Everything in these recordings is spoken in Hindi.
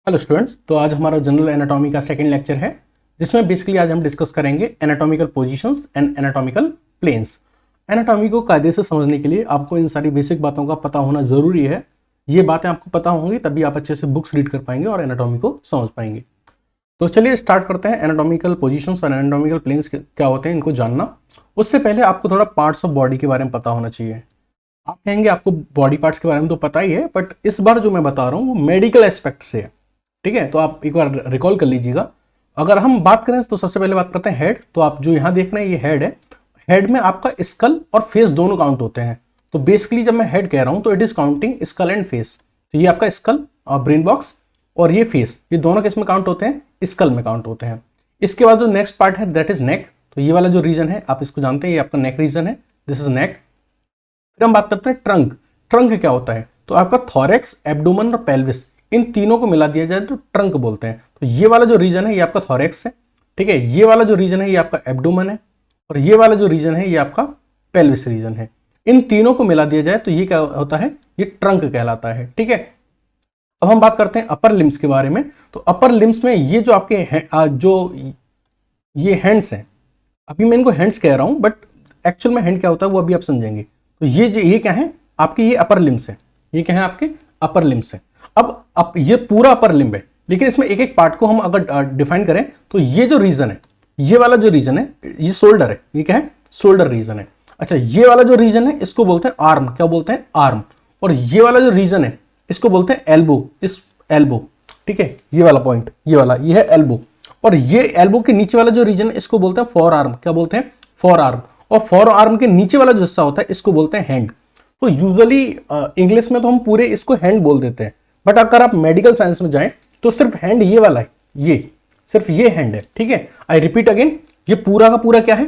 हेलो स्टूडेंट्स, तो आज हमारा जनरल एनाटॉमी का सेकंड लेक्चर है, जिसमें बेसिकली आज हम डिस्कस करेंगे anatomical positions and anatomical planes. Anatomy को कायदे से समझने के लिए आपको इन सारी बेसिक बातों का पता होना जरूरी है। ये बातें आपको पता होंगी तभी आप अच्छे से बुक्स रीड कर पाएंगे और एनाटॉमी को समझ पाएंगे। तो चलिए स्टार्ट करते हैं। एनाटॉमिकल पोजीशंस और एनाटॉमिकल प्लेन्स क्या होते हैं, इनको जानना। उससे पहले आपको थोड़ा पार्ट्स ऑफ बॉडी के बारे में पता होना चाहिए। आप कहेंगे आपको बॉडी पार्ट्स के बारे में तो पता ही है, बट इस बार जो मैं बता रहा हूँ वो मेडिकल एस्पेक्ट से है। ठीक है, तो आप एक बार रिकॉल कर लीजिएगा। अगर हम बात करें तो सबसे पहले बात करते हैं हेड। तो आप जो यहां देख रहे हैं ये हेड है। हेड में आपका स्कल और फेस दोनों काउंट होते हैं। तो बेसिकली जब मैं हेड कह रहा हूं तो it is counting skull and face. तो ये आपका स्कल और ब्रेन बॉक्स और ये फेस, ये दोनों किस में काउंट होते हैं? स्कल में काउंट होते हैं। इसके बाद जो नेक्स्ट पार्ट है दैट इज नेक। तो ये वाला जो रीजन है आप इसको जानते हैं, ये आपका नेक रीजन है, दिस इज नेक। फिर हम बात करते हैं ट्रंक। ट्रंक क्या होता है? तो आपका थोरैक्स, एब्डोमेन और पेल्विस, इन तीनों को मिला दिया जाए तो ट्रंक बोलते हैं। तो ये वाला जो रीजन है ये आपका थोरैक्स है, ठीक है। ये वाला जो रीजन है ये आपका एब्डोमेन है और ये वाला जो रीजन है ये आपका पेल्विस रीजन है। इन तीनों को मिला दिया जाए तो ये क्या होता है? ये ट्रंक कहलाता है, ठीक है। अब हम बात करते हैं अपर लिम्स के बारे में। तो अपर लिम्स में ये जो आपके जो ये हैंड्स हैं, अभी मैं इनको हैंड्स कह रहा हूं बट एक्चुअल में हैंड क्या होता है वो अभी आप समझेंगे। तो ये क्या है? आपके ये अपर लिम्स है। ये क्या है? आपके अपर लिम्स है। अब ये पूरा अपर लिम्ब है, लेकिन इसमें एक एक पार्ट को हम अगर डिफाइन करें तो ये जो रीजन है, ये वाला जो रीजन है ये शोल्डर है। ये क्या है? शोल्डर रीजन है। अच्छा, ये वाला जो रीजन है इसको बोलते हैं आर्म। क्या बोलते हैं? आर्म। और ये वाला जो रीजन है इसको बोलते हैं एल्बो। इस एल्बो, ठीक है, ये वाला पॉइंट, ये वाला, ये है एल्बो। और ये एल्बो के नीचे वाला जो रीजन है इसको बोलते हैं फॉर आर्म। क्या बोलते हैं? For arm. और फॉर आर्म के नीचे वाला जो हिस्सा होता है इसको बोलते हैं हैंड। तो यूजुअली इंग्लिश में तो हम पूरे इसको हैंड बोल देते हैं, बट अगर आप मेडिकल साइंस में जाएं तो सिर्फ हैंड ये वाला है, ये सिर्फ ये हैंड है, ठीक है। आई रिपीट अगेन, ये पूरा का पूरा क्या है?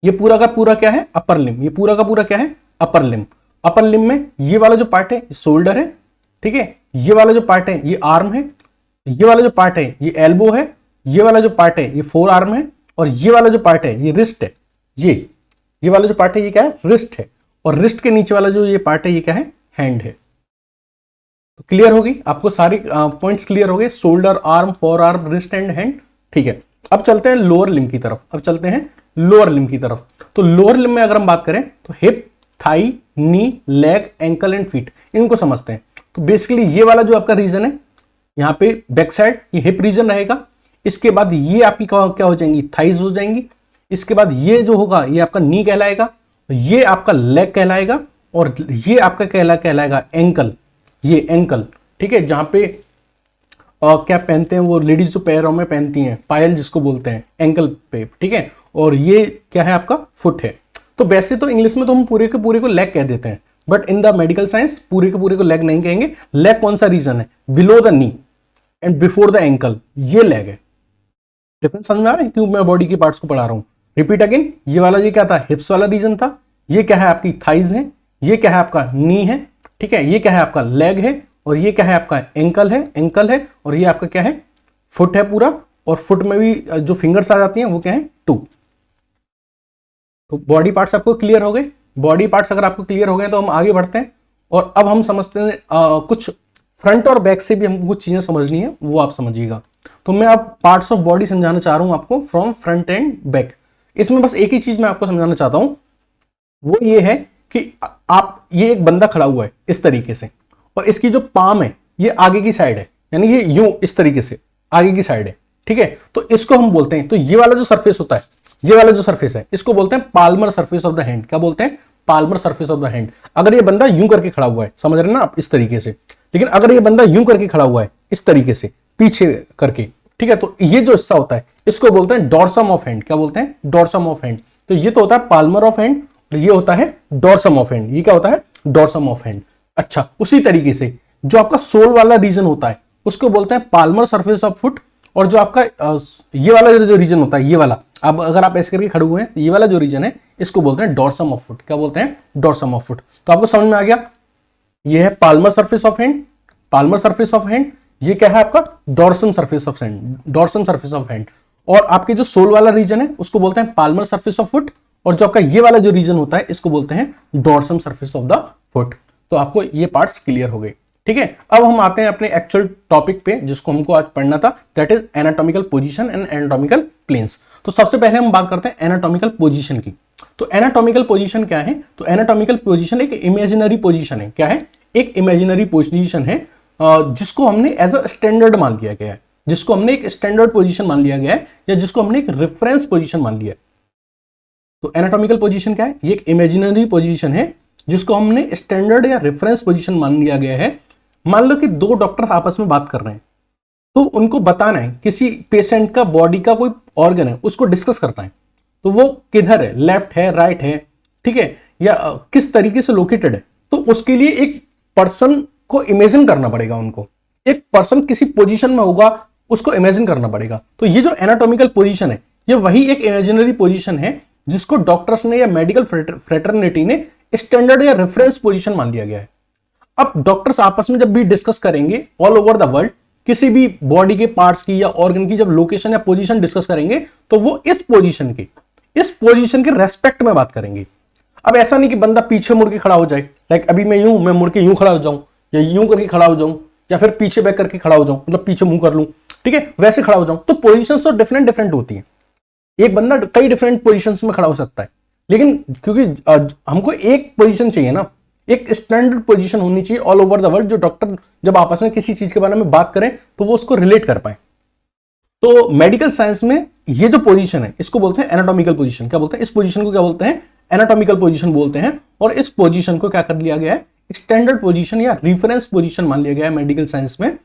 ये पूरा का पूरा क्या है? अपर लिम। ये पूरा का पूरा क्या है? अपर लिम। अपर लिम में ये वाला जो पार्ट है शोल्डर है, ठीक है। ये वाला जो पार्ट है ये आर्म है। ये वाला जो पार्ट है ये एल्बो है। ये वाला जो पार्ट है ये फोर आर्म है। और ये वाला जो पार्ट है ये रिस्ट है। ये वाला जो पार्ट है ये क्या है? रिस्ट है। और रिस्ट के नीचे वाला जो ये पार्ट है ये क्या है? हैंड है। तो क्लियर होगी आपको? सारी पॉइंट्स क्लियर हो गए? Shoulder, arm, four arm, wrist and hand, ठीक है। अब चलते हैं लोअर लिम्ब की तरफ। अब चलते हैं लोअर लिम्ब की तरफ। तो लोअर लिम्ब में अगर हम बात करें तो hip, thigh, knee, leg, ankle and feet, इनको समझते हैं। तो बेसिकली ये वाला जो आपका रीजन है यहाँ पे बैक साइड, ये हिप रीजन रहेगा। इसके बाद ये आपकी क्या हो जाएंगी? थाइज हो जाएंगी। इसके बाद ये जो होगा ये आपका नी कहलाएगा, ये आपका लेग कहलाएगा और ये आपका कहलाएगा एंकल। ये एंकल, ठीक है, जहां पे क्या पहनते हैं वो लेडीज जो पैरों में पहनती हैं, पायल जिसको बोलते हैं, एंकल पे, ठीक है। और ये क्या है? आपका फुट है। तो वैसे तो इंग्लिश में तो हम पूरे के पूरे को लेग कह देते हैं, but in the medical science पूरे के पूरे को लेग नहीं कहेंगे। लेग कौन सा रीजन है? Below the knee and before the ankle, ये लेग है। डिफरेंस समझ में आ रहा है क्यों मैं बॉडी के पार्ट्स को पढ़ा रहा हूं? रिपीट अगेन, ये वाला ये क्या था? हिप्स वाला रीजन था। ये क्या है? आपकी थाइज है। ये क्या है? आपका नी है, ठीक है। ये क्या है? आपका लेग है। और ये क्या है? आपका एंकल है। और ये आपका क्या है? फुट है पूरा। और फुट में भी जो फिंगर्स आ जाती हैं वो क्या है? 2। तो बॉडी पार्ट्स आपको क्लियर हो गए। बॉडी पार्ट्स अगर आपको क्लियर हो गए तो हम आगे बढ़ते हैं। और अब हम समझते हैं कुछ फ्रंट और बैक से भी हमको कुछ चीजें समझनी है, वो आप समझिएगा। तो मैं अब पार्ट्स ऑफ बॉडी समझाना चाह रहा हूं आपको फ्रॉम फ्रंट एंड बैक। इसमें बस एक ही चीज मैं आपको समझाना चाहता हूं, वो ये है कि आप, ये एक बंदा खड़ा हुआ है इस तरीके से, और इसकी जो पाम है ये आगे की साइड है, यानी ये यूं इस तरीके से आगे की साइड है, ठीक है। तो इसको हम बोलते हैं, तो ये वाला जो सरफेस होता है, ये वाला जो सरफेस है, इसको बोलते हैं Palmer surface of the hand. क्या बोलते हैं? Palmer surface of the hand. अगर ये बंदा यूं करके खड़ा हुआ है, समझ रहे हैं ना आप, इस तरीके से। लेकिन अगर ये बंदा यूं करके खड़ा हुआ है इस तरीके से पीछे करके, ठीक है, तो ये जो हिस्सा होता है इसको बोलते हैं डॉर्सम ऑफ हैंड। क्या बोलते हैं? Dorsum of hand. तो ये तो होता है पाल्मर ऑफ हैंड, ये होता है डॉर्सम ऑफ हैंड। ये क्या होता है? Dorsum of hand. अच्छा, उसी तरीके से जो आपका सोल वाला रीजन होता है उसको बोलते हैं पाल्मर सरफेस ऑफ फुट। और जो आपका ये वाला जो रीजन होता है, ये वाला, अब अगर आप ऐसे करके खड़े हुए हैं, ये वाला जो रीजन है इसको बोलते हैं डॉर्सम ऑफ फुट। क्या बोलते हैं? Dorsum of foot. तो आपको समझ में आ गया, ये है Palmer surface of hand, Palmer surface of hand. ये क्या है? आपका dorsum surface of hand, dorsum surface of hand. और आपके जो सोल वाला रीजन है उसको बोलते हैं पाल्मर सरफेस ऑफ फुट। और जो आपका ये वाला जो रीजन होता है इसको बोलते हैं dorsum surface of the foot. तो आपको ये पार्ट्स क्लियर हो गए। ठीक है, अब हम आते हैं अपने एक्चुअल टॉपिक पे जिसको हमको आज पढ़ना था, that is anatomical position and anatomical planes. तो सबसे पहले हम बात करते हैं एनाटॉमिकल पोजीशन की। तो एनाटॉमिकल पोजीशन क्या है? तो एनाटॉमिकल पोजीशन एक इमेजिनरी पोजीशन है। क्या है? एक इमेजिनरी पोजीशन है जिसको हमने एज अ स्टैंडर्ड मान लिया गया है, जिसको हमने एक स्टैंडर्ड पोजीशन मान लिया गया है, या जिसको हमने एक रेफरेंस पोजीशन मान लिया है। तो एनाटॉमिकल पोजीशन क्या है? ये एक इमेजिनरी पोजीशन है जिसको हमने स्टैंडर्ड या रेफरेंस पोजीशन मान लिया गया है। मान लो कि दो डॉक्टर आपस में बात कर रहे हैं, तो उनको बताना है किसी पेशेंट का बॉडी का कोई ऑर्गन है, उसको डिस्कस करना है, तो वो किधर है, लेफ्ट है, राइट है, ठीक है, या किस तरीके से लोकेटेड है। तो उसके लिए एक पर्सन को इमेजिन करना पड़ेगा, उनको एक पर्सन किसी पोजीशन में होगा उसको इमेजिन करना पड़ेगा। तो ये जो एनाटॉमिकल पोजीशन है, ये वही एक इमेजिनरी पोजीशन है जिसको डॉक्टर्स ने या मेडिकल फ्रेटर्निटी ने स्टैंडर्ड या रेफरेंस पोजीशन मान लिया गया है। अब डॉक्टर्स आपस में जब भी डिस्कस करेंगे ऑल ओवर द वर्ल्ड, किसी भी बॉडी के पार्ट्स की या ऑर्गन की जब लोकेशन या पोजीशन डिस्कस करेंगे, तो वो इस पोजीशन के रेस्पेक्ट में बात करेंगे। अब ऐसा नहीं कि बंदा पीछे मुड़ के खड़ा हो जाए, लाइक अभी मैं मुड़ के यूं खड़ा हो जाऊं, या यूं करके खड़ा हो जाऊं, या फिर पीछे बैक करके खड़ा हो जाऊं, मतलब पीछे मुंह कर लूं, ठीक है, वैसे खड़ा हो जाऊं। तो पोजीशंस तो डिफरेंट होती है। एक बंदा कई डिफरेंट पोजीशंस में खड़ा हो सकता है, लेकिन क्योंकि हमको एक पोजीशन चाहिए ना, एक स्टैंडर्ड पोजीशन होनी चाहिए ऑल ओवर द वर्ल्ड, जो डॉक्टर जब आपस में किसी चीज के बारे में बात करें तो वो उसको रिलेट कर पाए। तो मेडिकल साइंस में ये जो पोजीशन है इसको बोलते हैं एनाटॉमिकल पोजीशन। क्या बोलते हैं? इस पोजीशन को क्या बोलते हैं? एनाटॉमिकल पोजीशन बोलते हैं। और इस पोजीशन को क्या कर लिया गया है? स्टैंडर्ड पोजीशन या रेफरेंस पोजीशन मान लिया गया है मेडिकल साइंस में,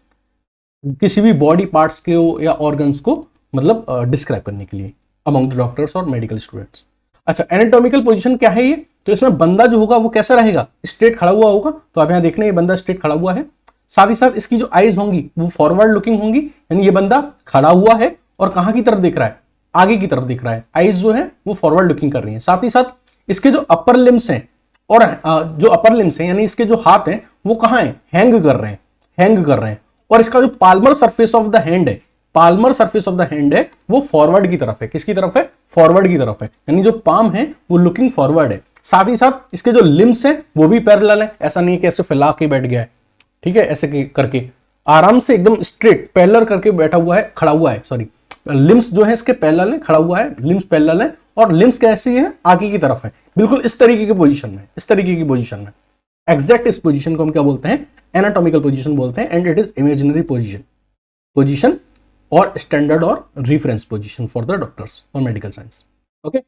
किसी भी बॉडी पार्ट्स के या ऑर्गन्स को मतलब डिस्क्राइब करने के लिए अमंग द डॉक्टर्स और मेडिकल स्टूडेंट्स। अच्छा, एनाटॉमिकल पोजीशन क्या है ये? तो इसमें बंदा जो होगा वो कैसा रहेगा? स्ट्रेट खड़ा हुआ होगा। तो आप यहां देख रहे हैं ये बंदा स्ट्रेट खड़ा हुआ है। साथ ही साथ इसकी जो आईज होंगी वो फॉरवर्ड लुकिंग होंगी, यानी ये बंदा खड़ा हुआ है और कहां की तरफ देख रहा है? आगे की तरफ देख रहा है। आईज जो है वो फॉरवर्ड लुकिंग कर रही है। साथ ही साथ इसके जो अपर लिम्स हैं और जो अपर लिम्स हैं यानी इसके जो हाथ हैं वो कहां है? हैंग कर रहे हैं। और इसका जो Palmer surface of the hand है, वो फॉरवर्ड की तरफ है। किसकी तरफ है? फॉरवर्ड की तरफ है, यानी जो पाम है वो लुकिंग फॉरवर्ड है। साथ ही साथ इसके जो लिम्स हैं वो भी पैरेलल है, ऐसा नहीं है कि ऐसे फैला के बैठ गया है, ठीक है, ऐसे करके आराम से एकदम स्ट्रेट पैरेलल करके बैठा हुआ है, खड़ा हुआ है। सॉरी, लिम्स जो है इसके पैरेलल है, खड़ा हुआ है, लिम्स पैरेलल है। और लिम्स कैसी है? आगे की तरफ है, बिल्कुल इस तरीके की पोजीशन में, एग्जैक्ट इस पोजीशन को हम क्या बोलते हैं? एनाटॉमिकल पोजीशन बोलते हैं। And it is imaginary position और स्टैंडर्ड और reference position for the doctors और मेडिकल साइंस। ओके,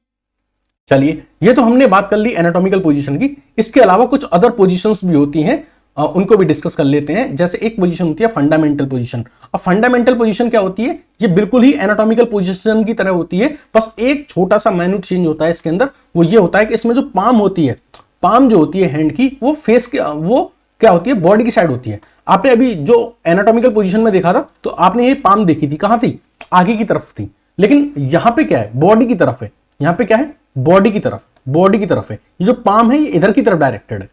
चलिए, ये तो हमने बात कर ली एनाटॉमिकल पोजीशन की। इसके अलावा कुछ अदर पोजीशंस भी होती हैं, उनको भी डिस्कस कर लेते हैं। जैसे एक पोजीशन होती है फंडामेंटल पोजीशन। अब फंडामेंटल पोजीशन क्या होती है? ये बिल्कुल ही एनाटॉमिकल पोजीशन की तरह होती है, बस एक छोटा सा माइन्यूट चेंज होता है इसके अंदर। वो ये होता है कि इसमें जो पाम होती है, पाम जो होती है हैंड की, वो फेस के वो क्या होती है? बॉडी की साइड होती है। आपने अभी जो एनाटॉमिकल पोजीशन में देखा था तो आपने ये पाम देखी थी, कहां थी? आगे की तरफ थी। लेकिन यहां पे क्या है? बॉडी की तरफ है। यहां पे क्या है? बॉडी की तरफ है। ये जो पाम है ये इधर की तरफ डायरेक्टेड है,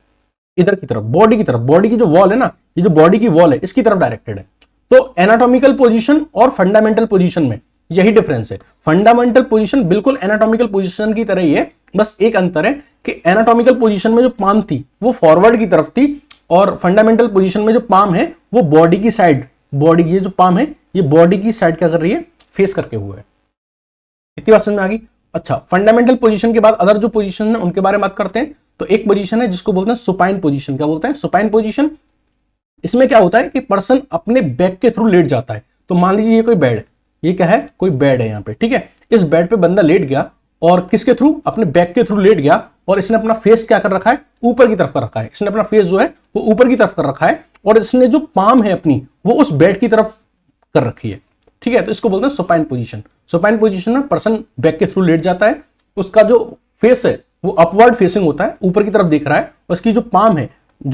इधर की तरफ, बॉडी की तरफ। बॉडी की जो वॉल है ना, ये जो बॉडी की वॉल है इसकी तरफ डायरेक्टेड है। तो एनाटॉमिकल पोजीशन और फंडामेंटल पोजीशन में यही डिफरेंस है। फंडामेंटल पोजीशन बिल्कुल एनाटॉमिकल पोजीशन की तरह ही है, बस एक अंतर है कि एनाटॉमिकल पोजीशन में जो पाम थी वो फॉरवर्ड की तरफ थी, और फंडामेंटल पोजीशन में जो पाम है वो बॉडी की साइड, ये जो पाम है ये बॉडी की साइड क्या कर रही है? फेस करके हुआ है। इतनी बात समझ में आ गई? अच्छा, फंडामेंटल पोजीशन के बाद अदर जो पोजीशन है उनके बारे में बात करते हैं। तो एक पोजीशन है जिसको बोलते हैं सुपाइन पोजीशन। क्या बोलते हैं? Supine position. इसमें क्या होता है कि पर्सन अपने बैक के थ्रू लेट जाता है। तो मान लीजिए ये कोई बेड, ये क्या है? कोई बेड है यहाँ पे, ठीक है। इस बेड पे बंदा लेट गया और किसके थ्रू? अपने बैक के थ्रू लेट गया, और इसने अपना फेस क्या कर रखा है? ऊपर की तरफ कर रखा है। इसने अपना फेस जो है वो ऊपर की तरफ कर रखा है, और इसने जो पाम है अपनी वो उस बेड की तरफ कर रखी है, ठीक है। तो इसको बोलते हैं सुपाइन पोजीशन। सुपाइन पोजीशन में पर्सन बैक के थ्रू लेट जाता है, उसका जो फेस है वो अपवर्ड फेसिंग होता है, ऊपर की तरफ देख रहा है, और इसकी जो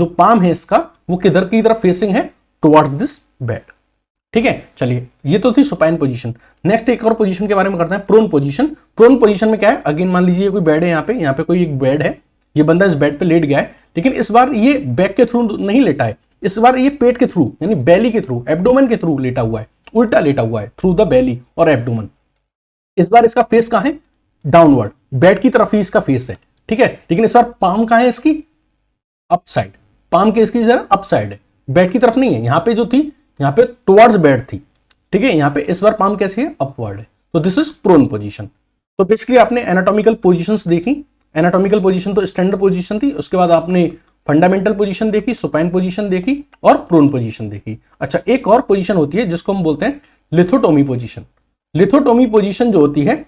पाम है इसका वो किधर की तरफ फेसिंग है? टुवर्ड्स दिस बेड, ठीक है। चलिए, ये तो थी सुपाइन पोजीशन। नेक्स्ट एक और पोजीशन के बारे में करते हैं, प्रोन पोजीशन। प्रोन पोजीशन में क्या है? अगेन मान लीजिए कोई बेड है, यहाँ पे कोई एक बेड है, ये बंदा इस बेड पे लेट गया है, लेकिन इस बार ये बैक के थ्रू नहीं लेटा है, इस बार ये पेट के थ्रू यानी बेली के थ्रू, एब्डोमेन के थ्रू लेटा हुआ है, उल्टा लेटा हुआ है, थ्रू द बेली और एब्डोमेन। इस बार इसका फेस कहां है? डाउनवर्ड, बेड की तरफ ही इसका फेस है, ठीक है। लेकिन इस बार पाम कहां है इसकी? अप साइड, पाम के इसकी जरा अप साइड है, बेड की तरफ नहीं है, यहाँ पे जो थी, यहाँ पे टुवर्ड्स बेड थी, ठीक है। यहाँ पे इस बार पाम कैसी है, अपवर्ड है, तो दिस इज प्रोन पोजीशन। तो बेसिकली आपने एनाटॉमिकल पोजीशंस देखी। एनाटॉमिकल पोजीशन तो स्टैंडर्ड पोजीशन थी, उसके बाद आपने फंडामेंटल पोजीशन देखी, सुपाइन पोजीशन देखी और प्रोन पोजीशन देखी। अच्छा, एक और पोजीशन होती है जिसको हम बोलते हैं लिथोटोमी पोजीशन। लिथोटोमी पोजीशन जो होती है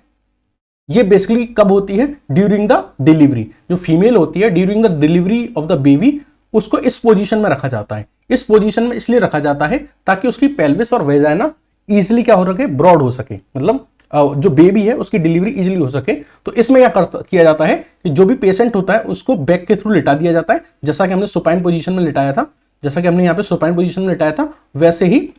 ये बेसिकली कब होती है, ड्यूरिंग द डिलीवरी। जो फीमेल होती है during the delivery of the baby, उसको इस पोजीशन में रखा जाता है। इस पोजीशन में इसलिए रखा जाता है ताकि उसकी पेल्विस और वेजाइना इजिली क्या हो सके, ब्रॉड हो सके, मतलब जो बेबी है उसकी डिलीवरी इजीली हो सके। तो इसमें क्या किया जाता है कि जो भी पेशेंट होता है उसको बैक के थ्रू लिटा दिया जाता है, जैसा कि हमने सुपाइन पोजीशन में लिटाया था, जैसा कि हमने यहाँ पे सुपाइन पोजीशन में लिटाया था, वैसे ही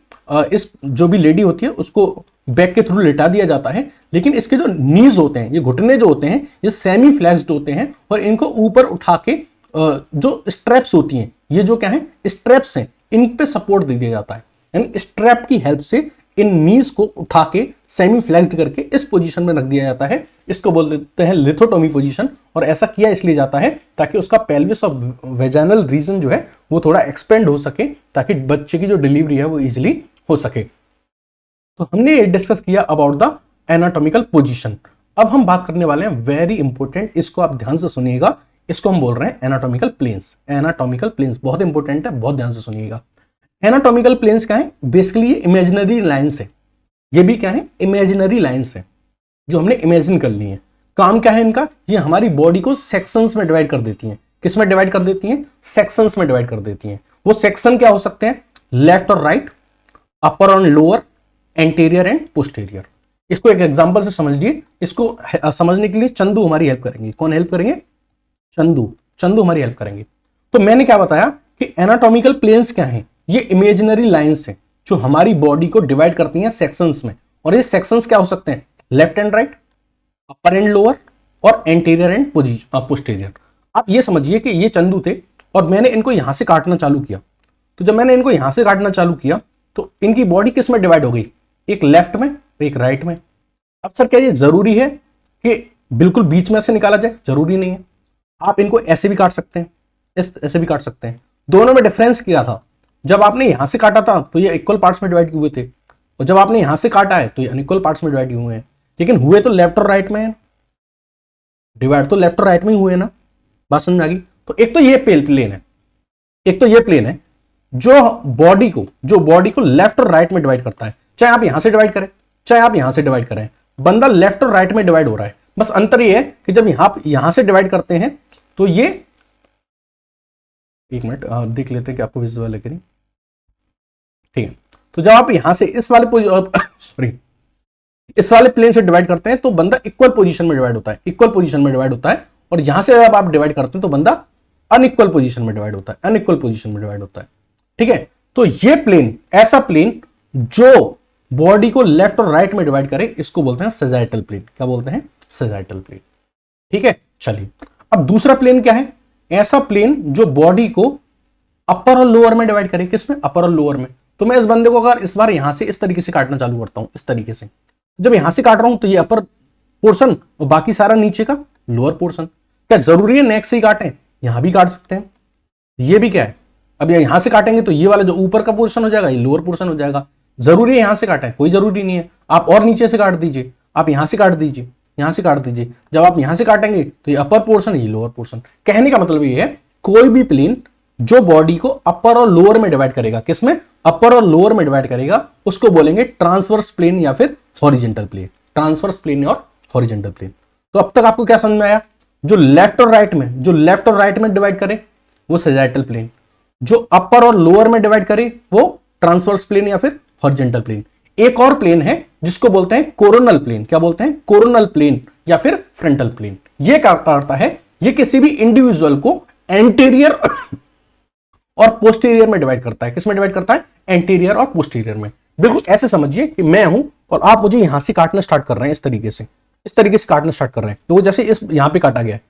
इस जो भी लेडी होती है उसको बैक के थ्रू लिटा दिया जाता है। लेकिन इसके जो नीज होते हैं, ये घुटने जो होते हैं, ये सेमी फ्लैक्स्ड होते हैं और इनको ऊपर उठा के जो स्ट्रैप्स होती हैं, ये जो क्या है, स्ट्रैप्स हैं, इन पे सपोर्ट दे दिया जाता है। यानी स्ट्रैप की हेल्प से इन नीज को उठा के सेमी फ्लैक्स्ड करके इस पोजीशन में रख दिया जाता है। इसको बोलते हैं लिथोटोमी पोजीशन। और ऐसा किया इसलिए जाता है ताकि उसका पेल्विस और वेजाइनल रीजन जो है वो थोड़ा एक्सपेंड हो सके, ताकि बच्चे की जो डिलीवरी है वो इजिली हो सके। तो हमने ये डिस्कस किया अबाउट द एनाटॉमिकल पोजीशन। अब हम बात करने वाले हैं वेरी इंपॉर्टेंट, इसको आप ध्यान से सुनिएगा, इसको हम बोल रहे हैं एनाटॉमिकल प्लेन्स। एनाटॉमिकल प्लेन्स बहुत इंपॉर्टेंट है, बहुत ध्यान से सुनिएगा। एनाटॉमिकल प्लेन्स क्या है, बेसिकली ये इमेजिनरी लाइंस है। ये भी क्या है, इमेजिनरी लाइंस है जो हमने इमेजिन कर ली है। काम क्या है इनका, ये हमारी बॉडी को सेक्शंस में डिवाइड कर देती हैं। किस में डिवाइड कर देती हैं, सेक्शंस में डिवाइड कर देती हैं। वो सेक्शन क्या हो सकते हैं, लेफ्ट और राइट, अपर और लोअर, एंटीरियर एंड पोस्टीरियर। इसको एक एग्जांपल से समझ लिए। इसको समझने के लिए चंदू हमारी हेल्प करेंगे। कौन हेल्प करेंगे, चंदू हमारी हेल्प करेंगे। तो मैंने क्या बताया कि एनाटॉमिकल प्लेन्स क्या हैं, ये इमेजिनरी लाइंस हैं जो हमारी बॉडी को डिवाइड करती हैं सेक्शंस में। और ये सेक्शंस क्या हो सकते हैं, left and right, upper and lower और एंटीरियर एंड पोस्टीरियर। आप ये समझिए कि ये चंदू थे और मैंने इनको यहां से काटना चालू किया। तो जब मैंने इनको यहां से काटना चालू किया तो इनकी बॉडी किस में डिवाइड हो गई, एक लेफ्ट में, एक राइट में। अब सर क्या ये जरूरी है कि बिल्कुल बीच में से निकाला जाए, जरूरी नहीं है। आप इनको ऐसे भी काट सकते हैं, ऐसे भी काट सकते हैं। दोनों में डिफरेंस किया था, जब आपने यहां से काटा था तो ये इक्वल पार्ट्स में डिवाइड हुए थे, और जब आपने यहां से काटा है तो ये अनइक्वल पार्ट्स में डिवाइड हुए हैं। लेकिन हुए तो लेफ्ट और राइट में है, डिवाइड तो लेफ्ट और राइट में ही हुए ना। बात समझ आ गई। तो एक तो ये प्लेन है, एक तो ये प्लेन है जो बॉडी को लेफ्ट और राइट में डिवाइड करता है। चाहे आप यहां से डिवाइड करें, चाहे आप यहां से डिवाइड करें, बंदा लेफ्ट और राइट में डिवाइड हो रहा है। बस अंतर ये है कि जब यहां से डिवाइड करते हैं तो ये, एक मिनट देख लेते हैं कि आपको विजुअल है कि नहीं। ठीक है, तो जब आप यहां से इस वाले प्लेन से डिवाइड करते हैं तो बंदा इक्वल पोजीशन में डिवाइड होता है, इक्वल पोजीशन में डिवाइड होता है। और यहां से जब आप डिवाइड करते हैं तो बंदा अनइक्वल पोजीशन में डिवाइड होता है, अनइक्वल पोजीशन में डिवाइड होता है। ठीक है, तो ये प्लेन, ऐसा प्लेन जो बॉडी को लेफ्ट और राइट में डिवाइड करे, इसको बोलते हैं सैजिटल प्लेन। क्या बोलते हैं, सैजिटल प्लेन। ठीक है, चलिए अब दूसरा प्लेन क्या है, ऐसा प्लेन जो बॉडी को अपर और लोअर में डिवाइड करे। किसमें, अपर और लोअर में। तो मैं इस बंदे को अगर इस बार यहां से इस तरीके से काटना चालू करता हूं, इस तरीके से, जब यहां से काट रहा हूं तो ये अपर पोर्शन और बाकी सारा नीचे का लोअर पोर्शन। क्या जरूरी है नेक से ही काटें, यहां भी काट सकते हैं। ये भी क्या है, अब यहां से काटेंगे तो ये वाला जो ऊपर का पोर्शन हो जाएगा, ये लोअर पोर्शन हो जाएगा। जरूरी है यहां से काटें, कोई जरूरी नहीं है। आप और नीचे से काट दीजिए, आप यहां से काट दीजिए, यहां से काट दीजिए। जब आप यहां से काटेंगे तो ये अपर पोर्शन, ये लोअर पोर्शन। कहने का मतलब ये है, कोई भी प्लेन जो बॉडी को अपर और लोअर में डिवाइड करेगा, किसमें, अपर और लोअर में डिवाइड करेगा, उसको बोलेंगे ट्रांसवर्स प्लेन या फिर हॉरिजेंटल प्लेन। ट्रांसवर्स प्लेन और हॉरिजेंटल प्लेन। तो अब तक आपको क्या समझ में आया, जो लेफ्ट और राइट में डिवाइड करे वो सैजिटल प्लेन, जो अपर और लोअर में डिवाइड करे वो ट्रांसवर्स प्लेन या फिर हॉरिजेंटल प्लेन। एक और प्लेन है जिसको बोलते हैं कोरोनल प्लेन। क्या बोलते हैं, कोरोनल प्लेन या फिर फ्रंटल प्लेन। ये क्या करता है, ये किसी भी इंडिविजुअल को एंटीरियर और पोस्टीरियर में डिवाइड करता है। किस में डिवाइड करता है, एंटीरियर और पोस्टीरियर में। बिल्कुल ऐसे समझिए कि मैं हूं और आप मुझे यहां से काटना स्टार्ट कर रहे हैं, इस तरीके से काटना स्टार्ट कर रहे हैं। तो जैसे इस यहां पे काटा गया है,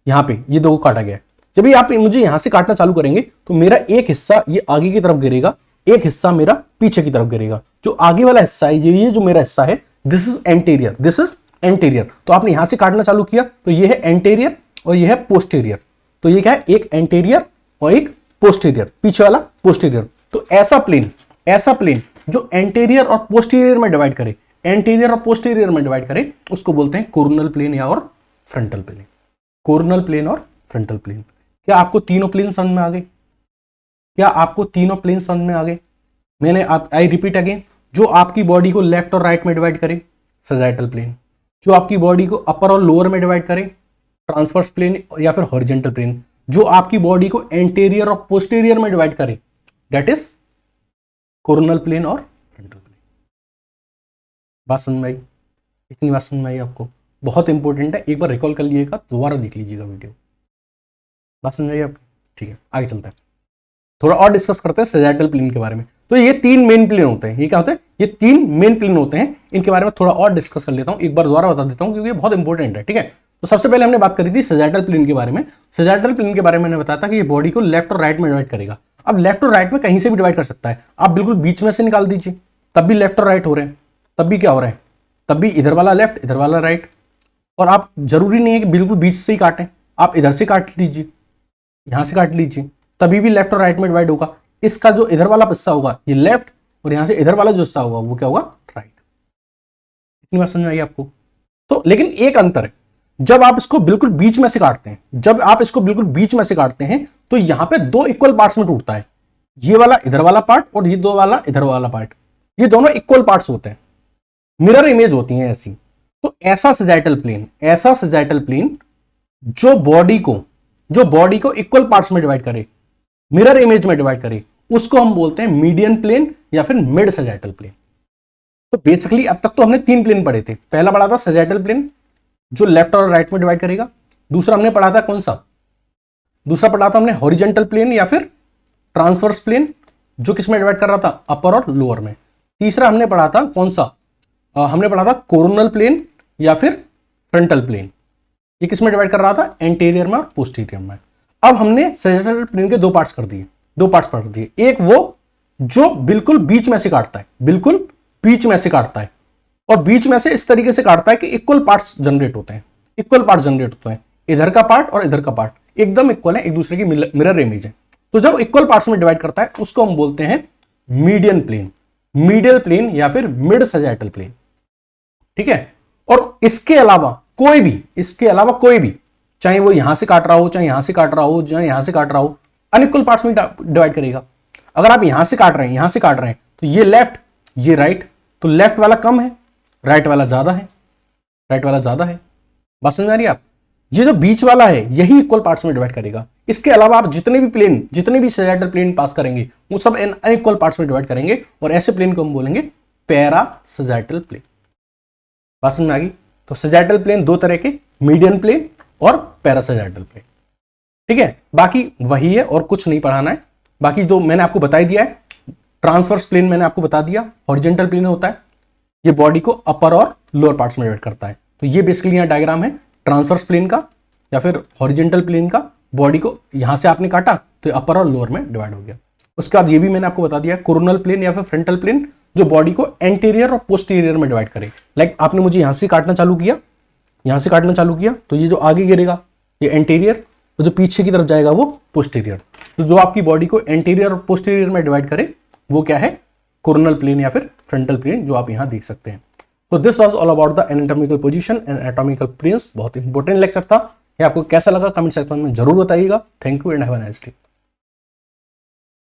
यहां पे ये दो काटा गया है। जब भी आप मुझे यहां से काटना चालू करेंगे तो मेरा एक हिस्सा ये आगे की तरफ गिरेगा, एक हिस्सा मेरा पीछे की तरफ गिरेगा। जो आगे वाला हिस्सा है, ये जो मेरा हिस्सा है, this is anterior, this is anterior. तो आपने यहां से काटना चालू किया तो ये है एंटीरियर और ये है पोस्टीरियर। तो ये क्या है, एक एंटीरियर और एक पोस्टीरियर, पीछे वाला पोस्टीरियर। तो ऐसा प्लेन जो एंटीरियर और पोस्टीरियर में डिवाइड करे, एंटीरियर और पोस्टीरियर में डिवाइड करे, उसको बोलते हैं कोरोनल प्लेन या और फ्रंटल प्लेन। कोरोनल प्लेन और फ्रंटल प्लेन। क्या आपको तीनों प्लेन समझ में आ गए? क्या आपको तीनों प्लेन समझ में आ गए? आई रिपीट अगेन, जो आपकी बॉडी को लेफ्ट और राइट में डिवाइड करे सैजिटल प्लेन, जो आपकी बॉडी को अपर और लोअर में डिवाइड करे ट्रांसवर्स प्लेन या फिर हॉरिजॉन्टल प्लेन, जो आपकी बॉडी को एंटीरियर और पोस्टीरियर में डिवाइड करे दैट इज कोरोनल प्लेन और फ्रंटल प्लेन। बात समझ में आई? इतनी बात समझ में आई आपको? बहुत इंपॉर्टेंट है, एक बार रिकॉल कर लीजिएगा, दोबारा देख लीजिएगा वीडियो। बात समझ आई आपको? ठीक है, आगे चलते हैं, थोड़ा और डिस्कस करते हैं सैजिटल प्लेन के बारे में। तो ये तीन मेन प्लेन होते हैं। ये क्या होते हैं? ये तीन मेन प्लेन होते हैं। इनके बारे में थोड़ा और डिस्कस कर लेता हूं, एक बार दोबारा बता देता हूं क्योंकि ये बहुत इंपॉर्टेंट है। ठीक है, तो सबसे पहले हमने बात करी थी सैजिटल प्लेन के बारे में। सैजिटल प्लेन के बारे में मैंने बताया था कि ये बॉडी को लेफ्ट और राइट में डिवाइड करेगा। अब लेफ्ट और राइट में कहीं से भी डिवाइड कर सकता है। आप बिल्कुल बीच में से निकाल दीजिए, तब भी लेफ्ट और राइट हो रहे हैं, तब भी क्या हो रहा है? तब भी इधर वाला लेफ्ट, इधर वाला राइट। और आप जरूरी नहीं है कि बिल्कुल बीच से ही काटें, आप इधर से काट लीजिए, यहां से काट लीजिए, तभी भी लेफ्ट और राइट में डिवाइड होगा। इसका जो इधर वाला हिस्सा होगा ये लेफ्ट, और यहां से इधर वाला जो हिस्सा होगा वो क्या होगा? राइट। इतनी बात समझ आई आपको? तो लेकिन एक अंतर है, जब आप इसको बिल्कुल बीच में से काटते हैं, जब आप इसको बिल्कुल बीच में से काटते हैं तो यहां पे दो इक्वल पार्ट्स में टूटता है। ये वाला इधर वाला पार्ट और ये दो वाला इधर वाला पार्ट, ये दोनों इक्वल पार्ट्स होते हैं, मिरर इमेज होती हैं ऐसी। तो ऐसा सैजिटल प्लेन जो बॉडी को इक्वल पार्ट्स में डिवाइड करे, मिरर इमेज में डिवाइड करे, उसको हम बोलते हैं मीडियन प्लेन या फिर मिड सैजिटल प्लेन। तो बेसिकली अब तक तो हमने तीन प्लेन पढ़े थे। पहला पढ़ा था सैजिटल प्लेन जो लेफ्ट और राइट में डिवाइड करेगा। दूसरा हमने पढ़ा था कौन सा? दूसरा पढ़ा था हमने हॉरिजॉन्टल प्लेन या फिर ट्रांसवर्स प्लेन जो किस में डिवाइड कर रहा था? अपर और लोअर में। तीसरा हमने पढ़ा था कौन सा? हमने पढ़ा था कोरोनल प्लेन या फिर फ्रंटल प्लेन। ये किस में डिवाइड कर रहा था? एंटीरियर में और पोस्टीरियर में। अब हमने सैजिटल प्लेन के दो पार्ट्स पढ़ दिए। एक वो जो बिल्कुल बीच में से काटता है, बिल्कुल बीच में से काटता है, और बीच में से इस तरीके से काटता है कि इक्वल पार्ट्स जनरेट होते हैं। इधर का पार्ट और इधर का पार्ट एकदम इक्वल है, एक दूसरे की मिरर इमेज है। तो जब इक्वल पार्ट्स में डिवाइड करता है उसको हम बोलते हैं मीडियन प्लेन या फिर मिड सैजिटल प्लेन। ठीक है, और इसके अलावा कोई भी, चाहे वो यहां से काट रहा हो, चाहे यहां से काट रहा हो, चाहे यहां से काट रहा हो, अनइक्वल पार्ट्स में डिवाइड करेगा। अगर आप यहां से काट रहे हैं तो ये लेफ्ट, ये राइट, तो लेफ्ट वाला कम है, राइट वाला ज्यादा है। बात समझ आ रही है आप? ये जो बीच वाला है यही इक्वल पार्ट्स में डिवाइड करेगा। इसके अलावा आप जितने भी सैजिटल प्लेन पास करेंगे वो सब अनइक्वल पार्ट्स में डिवाइड करेंगे, और ऐसे प्लेन को हम बोलेंगे पैरा सैजिटल प्लेन। बात समझ में आ गई? तो सैजिटल प्लेन दो तरह के, मीडियन प्लेन और पैरा सैजिटल प्लेन। ठीक है, बाकी वही है और कुछ नहीं पढ़ाना है। बाकी जो मैंने आपको बता दिया है, ट्रांसवर्स प्लेन मैंने आपको बता दिया, हॉरिजॉन्टल प्लेन होता है, ये बॉडी को अपर और लोअर पार्ट्स में डिवाइड करता है। तो ये बेसिकली यहाँ डायग्राम है ट्रांसवर्स प्लेन का या फिर हॉरिजॉन्टल प्लेन का। बॉडी को यहां से आपने काटा तो अपर और लोअर में डिवाइड हो गया। उसके बाद ये भी मैंने आपको बता दिया कोरोनल प्लेन या फिर फ्रंटल प्लेन जो बॉडी को एंटीरियर और पोस्टीरियर में डिवाइड करे। लाइक आपने मुझे यहां से काटना चालू किया, तो ये जो आगे गिरेगा ये एंटीरियर, और जो पीछे की तरफ जाएगा वो पोस्टीरियर। तो जो आपकी बॉडी को एंटीरियर और पोस्टीरियर में डिवाइड करे वो क्या है? कोरोनल प्लेन या फिर फ्रंटल प्लेन, जो आप यहां देख सकते हैं। तो this was all about the anatomical position and anatomical planes. बहुत इंपॉर्टेंट लेक्चर था। ये आपको कैसा लगा कमेंट सेक्शन में जरूर बताइएगा। Thank you and have a nice day.